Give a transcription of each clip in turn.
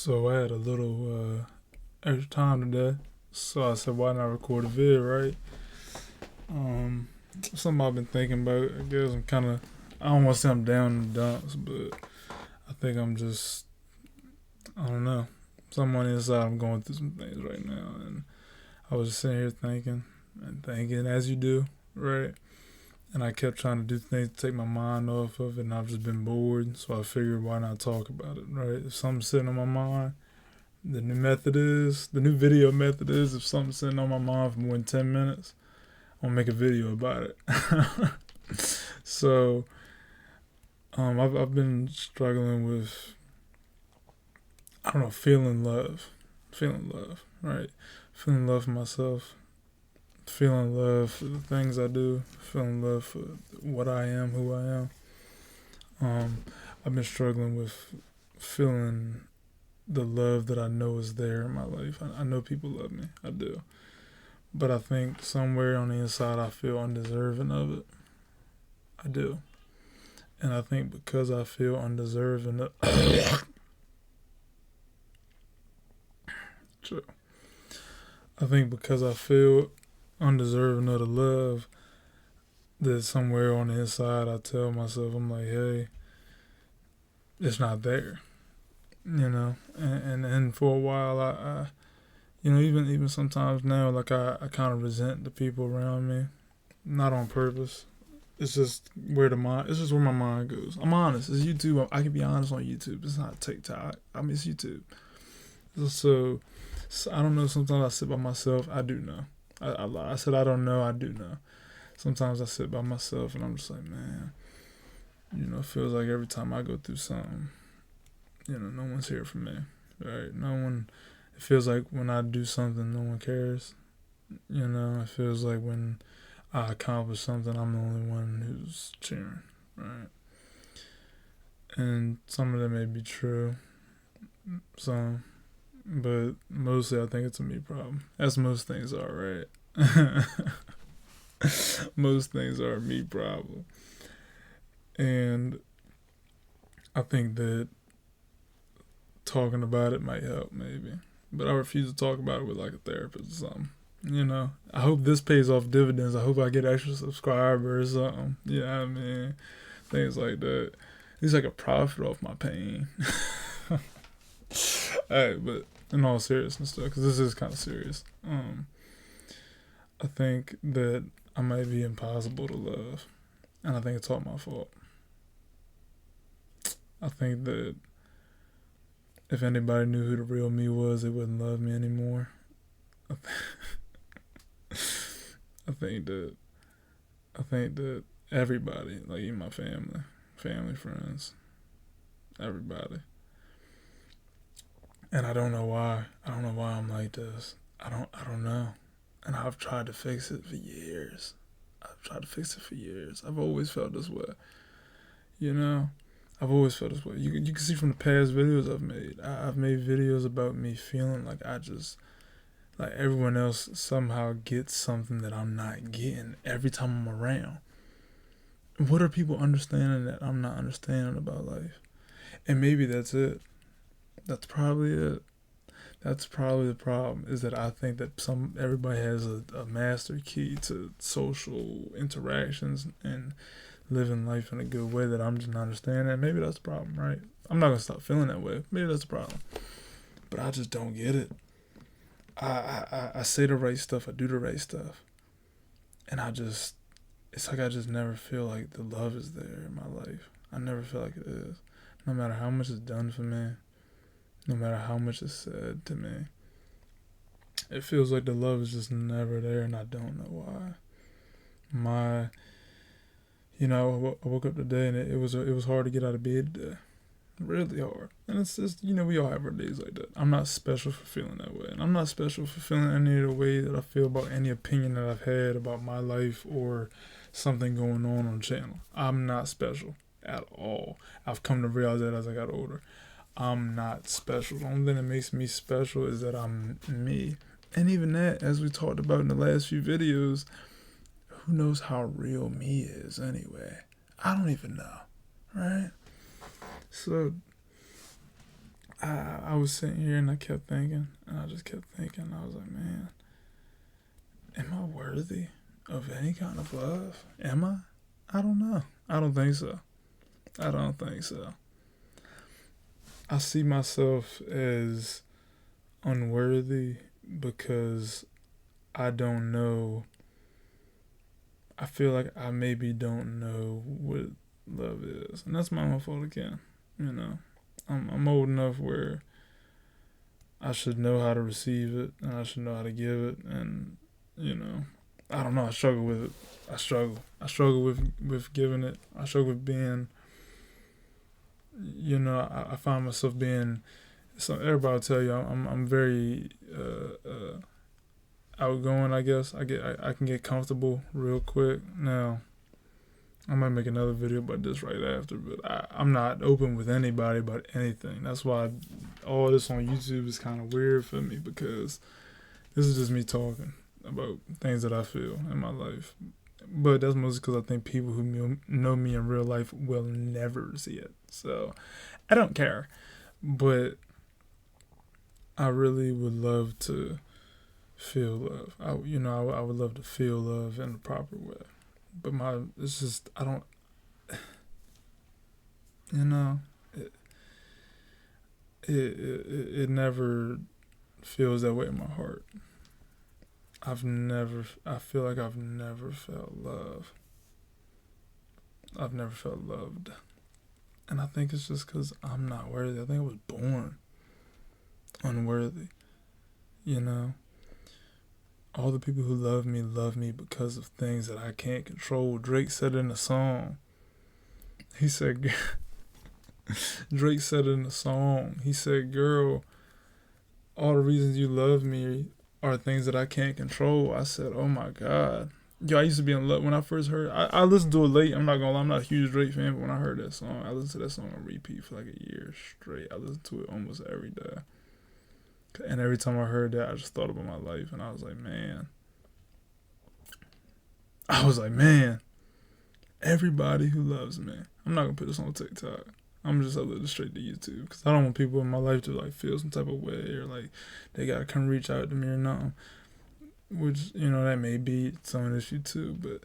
So I had a little extra time today, so I said, why not record a vid, right? Um, Something I've been thinking about. I guess I don't want to say I'm down in the dumps, but I think I don't know. Something on the inside, I'm going through some things right now, and I was just sitting here thinking and thinking, as you do, right? And I kept trying to do things to take my mind off of it, and I've just been bored, so I figured, why not talk about it, right? If something's sitting on my mind, the new video method is, if something's sitting on my mind for more than 10 minutes, I'm gonna make a video about it. So, I've been struggling with, I don't know, feeling love, right? Feeling love for myself, feeling love for the things I do, feeling love for what I am, who I am. I've been struggling with feeling the love that I know is there in my life. I know people love me, I do. But I think somewhere on the inside I feel undeserving of it. I do. And I think because I feel undeserving of True. I think because I feel undeserving of the love, that somewhere on the inside I tell myself, I'm like, hey, it's not there. And for a while I even sometimes now, like I kind of resent the people around me, not on purpose. It's just where my mind goes. I'm honest. It's YouTube. I can be honest on YouTube. It's not TikTok. I mean, it's YouTube. So I don't know. Sometimes I sit by myself. I do know. I lie. I said I don't know. I do know. Sometimes I sit by myself and I'm just like, man, it feels like every time I go through something, no one's here for me. Right? No one. It feels like when I do something, no one cares. It feels like when I accomplish something, I'm the only one who's cheering, right? And some of that may be true, some, but mostly I think it's a me problem. As most things are, right? Most things are a me problem. And I think that talking about it might help, maybe. But I refuse to talk about it with like a therapist or something. I hope this pays off dividends. I hope I get extra subscribers or something. You know what I mean? Things like that. It's like a profit off my pain. Alright, but in all seriousness, though, because this is kind of serious, I think that I might be impossible to love. And I think it's all my fault. I think that if anybody knew who the real me was, they wouldn't love me anymore. I think that everybody, like even my family, friends, everybody. And I don't know why. I don't know why I'm like this. I don't know. And I've tried to fix it for years. I've always felt this way. You know? I've always felt this way. You can see from the past videos I've made. I've made videos about me feeling like like everyone else somehow gets something that I'm not getting every time I'm around. What are people understanding that I'm not understanding about life? And maybe that's it. That's probably it. That's probably the problem, is that I think that everybody has a master key to social interactions and living life in a good way that I'm just not understanding. Maybe that's the problem, right? I'm not gonna stop feeling that way. Maybe that's the problem. But I just don't get it. I say the right stuff, I do the right stuff. And it's like I just never feel like the love is there in my life. I never feel like it is. No matter how much is done for me, no matter how much is said to me, it feels like the love is just never there, and I don't know why. I woke up today and it was hard to get out of bed today, really hard. And it's just, we all have our days like that. I'm not special for feeling that way, and I'm not special for feeling any of the way that I feel about any opinion that I've had about my life or something going on the channel. I'm not special at all. I've come to realize that as I got older. I'm not special. The only thing that makes me special is that I'm me. And even that, as we talked about in the last few videos, who knows how real me is anyway? I don't even know, right? So I was sitting here and I kept thinking, and I just kept thinking. I was like, man, am I worthy of any kind of love? Am I? I don't know. I don't think so. I don't think so. I see myself as unworthy because I don't know. I feel like I maybe don't know what love is, and that's my own fault again. You know, I'm old enough where I should know how to receive it and I should know how to give it, and you know, I don't know. I struggle with it. I struggle. I struggle with giving it. I struggle with being. You know, I find myself being. So everybody will tell you I'm very outgoing. I guess I can get comfortable real quick. Now I might make another video about this right after, but I'm not open with anybody about anything. That's why all this on YouTube is kind of weird for me, because this is just me talking about things that I feel in my life. But that's mostly because I think people who know me in real life will never see it. So I don't care. But I really would love to feel love. I would love to feel love in the proper way. But it's just, I don't, you know, it never feels that way in my heart. I feel like I've never felt love. I've never felt loved. And I think it's just because I'm not worthy. I think I was born unworthy. You know? All the people who love me because of things that I can't control. Drake said in a song. He said, Drake said in a song, he said, girl, all the reasons you love me are things that I can't control. I said, oh my God. Yo, I used to be in love when I first heard. I listened to it late. I'm not gonna lie, I'm not a huge Drake fan, but when I heard that song, I listened to that song on repeat for like a year straight. I listened to it almost every day. And every time I heard that, I just thought about my life, and I was like, man. Everybody who loves me. I'm not gonna put this on TikTok. I'm just upload it straight to YouTube because I don't want people in my life to like feel some type of way or like they gotta come reach out to me or nothing. Which, you know, that may be some issue too, but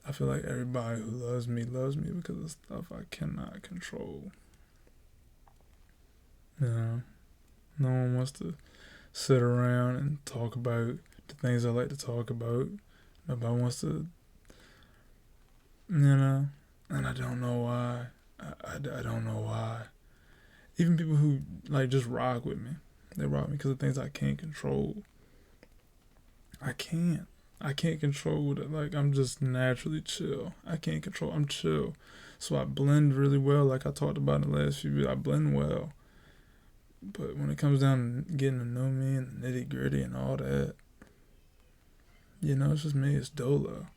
I feel like everybody who loves me because of stuff I cannot control. You know, no one wants to sit around and talk about the things I like to talk about. Nobody wants to, you know, and I don't know why. I don't know why. Even people who like just rock with me, they rock me because of things I can't control. I can't control it. Like, I'm just naturally chill. I can't control. I'm chill. So I blend really well. Like I talked about in the last few videos, I blend well. But when it comes down to getting to know me and the nitty gritty and all that, you know, it's just me. It's dolo.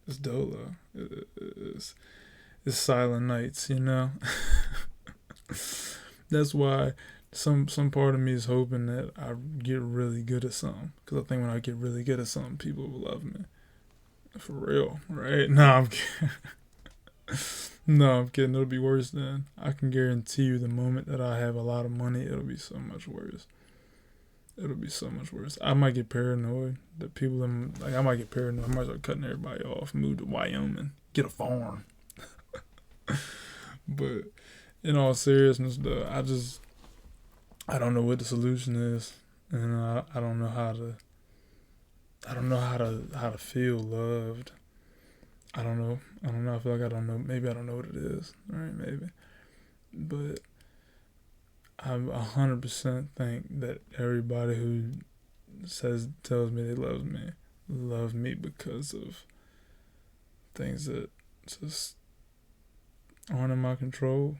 It's dolo. It's silent nights, you know? That's why some part of me is hoping that I get really good at something. Because I think when I get really good at something, people will love me. For real, right? No, I'm kidding. No, I'm kidding. It'll be worse then. I can guarantee you the moment that I have a lot of money, it'll be so much worse. It'll be so much worse. I might get paranoid that I might get paranoid. I might start cutting everybody off, move to Wyoming, get a farm. But in all seriousness, though, I don't know what the solution is, and I don't know how to feel loved. I don't know. I feel like I don't know. Maybe I don't know what it is. All right, maybe. But I 100% think that everybody who tells me they love me because of things that just aren't in my control.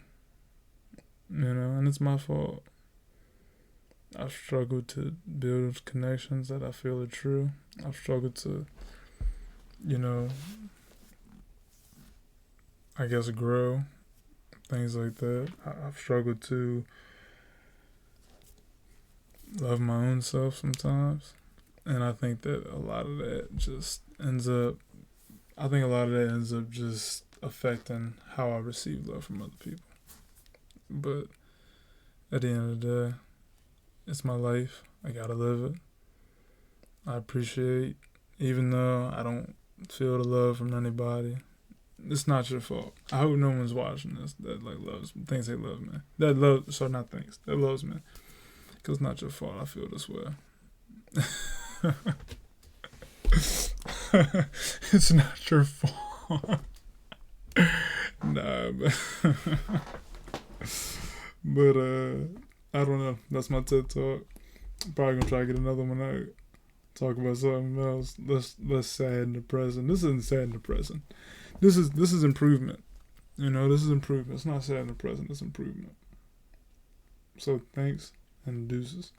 You know, and it's my fault. I've struggled to build connections that I feel are true. I've struggled to, you know, I guess grow, things like that. I've struggled to love my own self sometimes. And I think that a lot of that ends up just affecting how I receive love from other people. But At the end of the day, it's my life. I gotta live it. I appreciate, even though I don't feel the love from anybody. It's not your fault. I hope no one's watching this that like thinks they love me. Not thinks that loves me. Cause it's not your fault. I feel this way. It's not your fault. Nah, but I don't know. That's my TED talk. Probably gonna try to get another one out. Talk about something else. Less sad and depressing. This isn't sad and depressing. This is improvement. You know, this is improvement. It's not sad and depressing. It's improvement. So thanks and deuces.